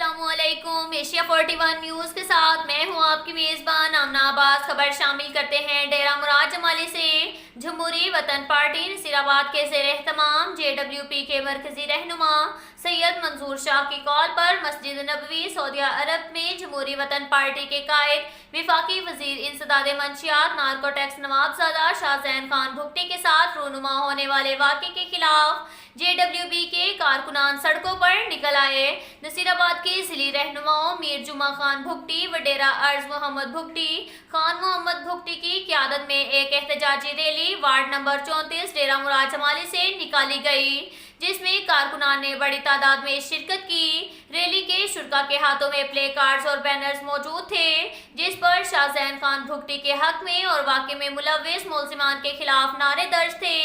अस्सलाम वालेकुम। Asia 41 news के साथ मैं हूं आपकी मेज़बान आमना अब्बास। खबर शामिल करते हैं डेरा मुराद जमाली से। जमहूरी वतन पार्टी नसीराबाद के ज़ेर एहतमाम JWP के मरकजी रहनुमा सैयद मंसूर शाह की कॉल पर मस्जिद नबवी सऊदी अरब में जमहूरी वतन पार्टी के कायद विफाकी वजीर इंसदाद मंशियात नार्कोटेक्स नवाबजादा शाहजैन खान भुगटी के साथ रूनुमा होने वाले वाक़े के खिलाफ JWP के कारकुनान सड़कों पर निकल आए। नसीराबाद के जिली रहनुमाओं मीर जुमा खान भुगटी व डेरा अर्ज मोहम्मद भुगटी खान मोहम्मद भुगटी की क़यादत में एक एहतजाजी रैली वार्ड नंबर 34 डेरा मुराद जमाली से निकाली गई, जिसमें कारकुनान ने बड़ी तादाद में शिरकत की। रैली के शुरका के हाथों में प्ले कार्ड्स और बैनर्स मौजूद थे, जिस पर शाहजैन खान भुगटी के हक में और वाक़े में मुलव्विस मुलजिमान के खिलाफ नारे दर्ज थे।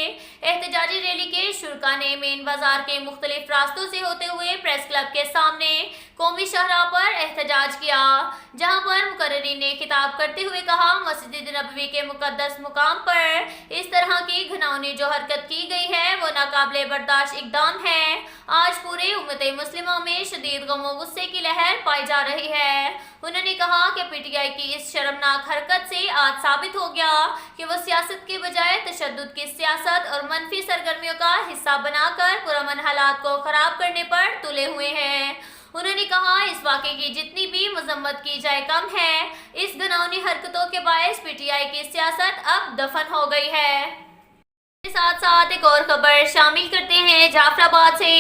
एहतजाजी रैली के शुरका ने मेन बाजार के मुख्तलिफ रास्तों से होते हुए प्रेस क्लब के सामने कौमी शाहराह पर एहतजाज किया, जहां पर मुकर्रिरीन ने खिताब करते हुए कहा, मस्जिद नबवी के मुकद्दस मुकाम पर इस तरह की घिनौनी जो हरकत की गई है वो नाकाबिले बर्दाश्त इक़दाम है। आज पूरे उम्मत मुस्लिमा में शदीद गम व गुस्से की लहर पाई जा रही है। उन्होंने कहा कि PTI की इस शर्मनाक हरकत से आज साबित हो गया कि वो सियासत के बजाय तशद्दुद की सियासत और मनफी सरगर्मियों का हिस्सा बनाकर पुरअमन हालात को खराब करने पर तुले हुए हैं। उन्होंने कहा, इस वाक़े की जितनी भी मजम्मत की जाए कम है। इस घिनौनी हरकतों के बायस PTI की सियासत अब दफन हो गई है। साथ साथ एक और खबर शामिल करते हैं जाफराबाद से।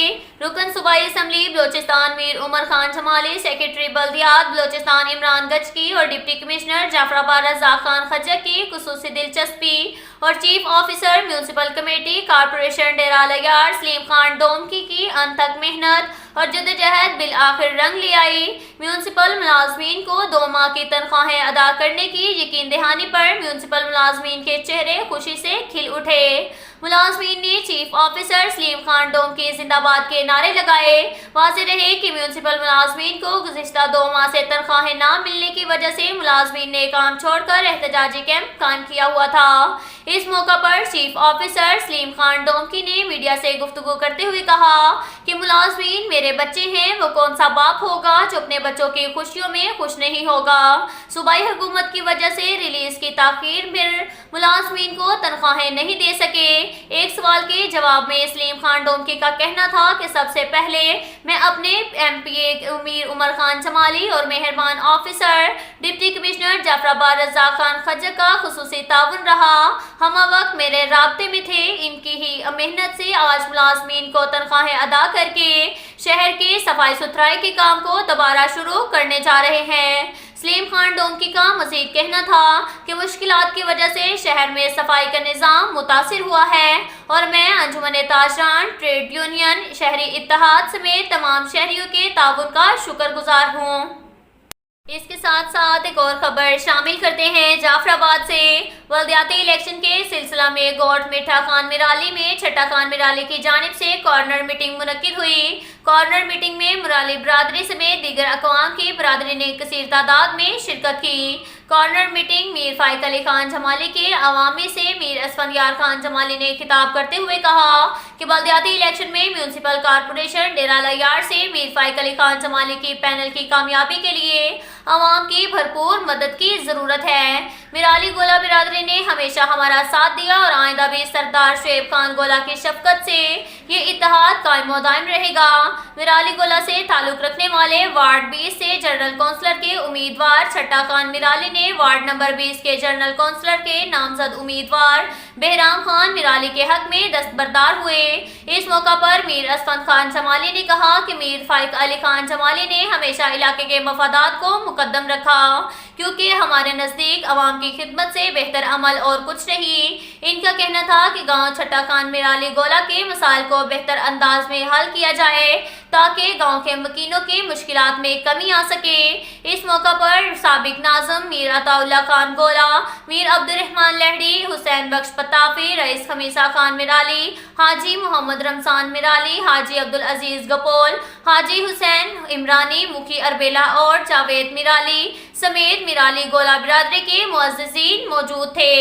रुकन सूबाई असम्बली बलोचिस्तान मीर उमर खान जमाली, सेक्रेटरी बल्दियात बलोचिस्तान इमरान गचकी और डिप्टी कमिश्नर जाफराबाद रज़ाक खान खजक की खुसूसी दिलचस्पी और chief officer municipal committee corporation Dera Layar Salim Khan Domki की अनथक मेहनत और जद्दोजहद बिल आखिर रंग ले आई। म्यूनसिपल मुलाजमीन को 2 माह की तनख्वाहें अदा करने की यकीन दहानी पर म्यूनसिपल मुलाजमीन के चेहरे खुशी से खिल उठे। मुलाजमीन ने चीफ ऑफिसर सलीम खान डोमकी जिंदाबाद के नारे लगाए। वाज़ेह रहे कि म्यूनसिपल मुलाजमीन को गुज़िश्ता 2 माह से तनख्वाहें ना मिलने की वजह से मुलाजमीन ने काम छोड़कर एहतजाजी कैंप कायम किया हुआ था। इस मौका पर चीफ ऑफिसर सलीम खान डोमकी ने मीडिया से गुफ्तगू करते हुए कहा कि मुलाजमीन मेरे बच्चे हैं, वो कौन सा बाप होगा जो अपने बच्चों की खुशियों में खुश नहीं होगा। सूबाई हुकूमत की वजह से रिलीज की ताखीर में मुलाजमीन को तनख्वाहें नहीं दे सके। एक सवाल के जवाब में सलीम खान डोमकी का कहना था कि सबसे पहले मैं अपने MPA मीर उमर खान जमाली और मेहरबान officer deputy commissioner Jafarabad Razzaq Khan Khajak का खुसूसी ताउन रहा। हम वक्त मेरे राब्ते में थे। इनकी ही मेहनत से आज मुलाजमीन को तनख्वाहें अदा करके शहर के सफाई सुथराई के काम को दोबारा शुरू करने जा रहे हैं। सलीम खान डोमकी का मजीद कहना था कि मुश्किलात की वजह से शहर में सफाई का निज़ाम मुतासिर हुआ है और मैं अंजुमन ताजरान, ट्रेड यूनियन, शहरी इत्तेहाद समेत तमाम शहरियों के ताउन का शुक्रगुजार हूँ। इसके साथ साथ एक और खबर शामिल करते हैं जाफराबाद से। बल्दियाती इलेक्शन के सिलसिला में गोट मिठा खान मिराली में छठा खान मिराली की जानिब से कॉर्नर मीटिंग मुनक्किद हुई। कॉर्नर मीटिंग में मुराली बरादरी समेत दीगर अक़वाम की बरादरी ने कसीर तादाद में शिरकत की। कॉर्नर मीटिंग मीर फाइक अली खान जमाली के अवामी से मीर असफंदियार खान जमाली ने खिताब करते हुए कहा कि बल्दियाती इलेक्शन में म्यूनसिपल कारपोरेशन डेरा लयार से मीर फाइक अली खान जमाली की पैनल की कामयाबी के लिए अवाम की भरपूर मदद की ज़रूरत है। मिराली गोला बिरादरी ने हमेशा हमारा साथ दिया और आइंदा भी सरदार शुएब खान गोला की शफकत से ये इत्तेहाद कायम दायम रहेगा। मिराली गोला से ताल्लुक़ रखने वाले वार्ड 20 से जनरल कौंसलर के उम्मीदवार छठा खान मिराली ने वार्ड नंबर 20 के जनरल कौंसलर के नामजद उम्मीदवार बहराम खान मिराली के हक में दस्तबरदार हुए। इस मौका पर मीर असफंद खान जमाली ने कहा कि मीर फाइक अली खान जमाली ने हमेशा इलाके के मफादात को मुकद्दम रखा, क्योंकि हमारे नज़दीक अवाम की खिदमत से बेहतर अमल और कुछ नहीं। इनका कहना था कि गांव छठा खान मिराली गोला के मसाइल को बेहतर अंदाज में हल किया जाए ताकि गांव के मकीनों की मुश्किलात में कमी आ सके। इस मौका पर साबिक नाज़िम मीर अताउल्ला खान गोला, मीर अब्दुर्रहमान लहड़ी, हुसैन बख्श पताफी, रईस खमीसा खान मिराली, हाजी मोहम्मद रमजान मिराली, हाजी अब्दुल अजीज गपोल, हाजी हुसैन इमरानी, मुखी अरबेला और जावेद मिराली समेत मिराली गोला बिरादरी के मुअज़्ज़िज़ीन मौजूद थे।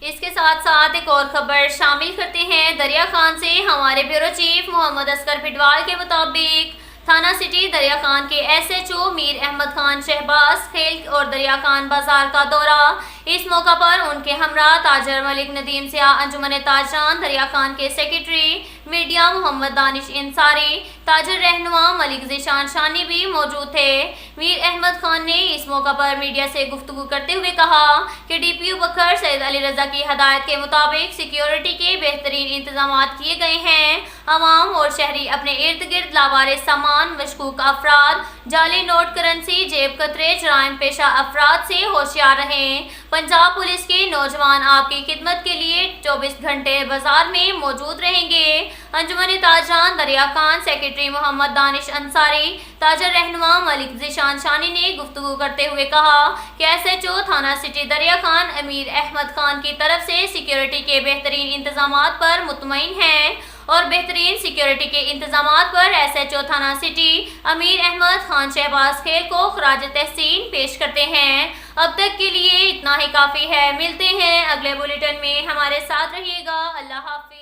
इसके साथ साथ एक और खबर शामिल करते हैं दरिया खान से। हमारे ब्यूरो चीफ मोहम्मद असगर पिटवाल के मुताबिक थाना सिटी दरिया खान के SHO मीर अहमद खान शहबाज खेल और दरिया खान बाजार का दौरा। इस मौका पर उनके हमरा ताजर मलिक नदीम सिया अंजुमन ताजरान दरिया खान के सेक्रेटरी मीडिया मोहम्मद दानिश इंसारी ताजर रहनुमा मलिक ज़ीशान शानी भी मौजूद थे। मीर अहमद खान ने इस मौका पर मीडिया से गुफ्तगू करते हुए कहा कि DPO बकर सैयद अली रजा की हदायत के मुताबिक सिक्योरिटी के बेहतरीन इंतजाम किए गए हैं। अवाम और शहरी अपने इर्द गिर्द लावारिस सामान, मशकूक अफराद, जाली नोट करेंसी, जेब कतरे, जराइम पेशा अफराद से होशियार रहें। पंजाब पुलिस के नौजवान आपकी खिदमत के लिए 24 घंटे बाजार में मौजूद रहेंगे। अंजुमन ताजरान दरिया खान सेक्रेटरी मोहम्मद दानिश अंसारी ताजर रहनुमा मलिक ज़ीशान शानी ने गुफ्तगू करते हुए कहा कि SHO थाना सिटी दरिया खान अमीर अहमद खान की तरफ से सिक्योरिटी के बेहतरीन इंतजामात पर मुतमईन हैं और बेहतरीन सिक्योरिटी के इंतजामात पर SHO थाना सिटी अमीर अहमद खान शहबाज खेल को खराज तहसीन पेश करते हैं। अब तक के लिए इतना ही काफ़ी है। मिलते हैं अगले बुलेटिन में, हमारे साथ रहिएगा। अल्लाह हाफिज़।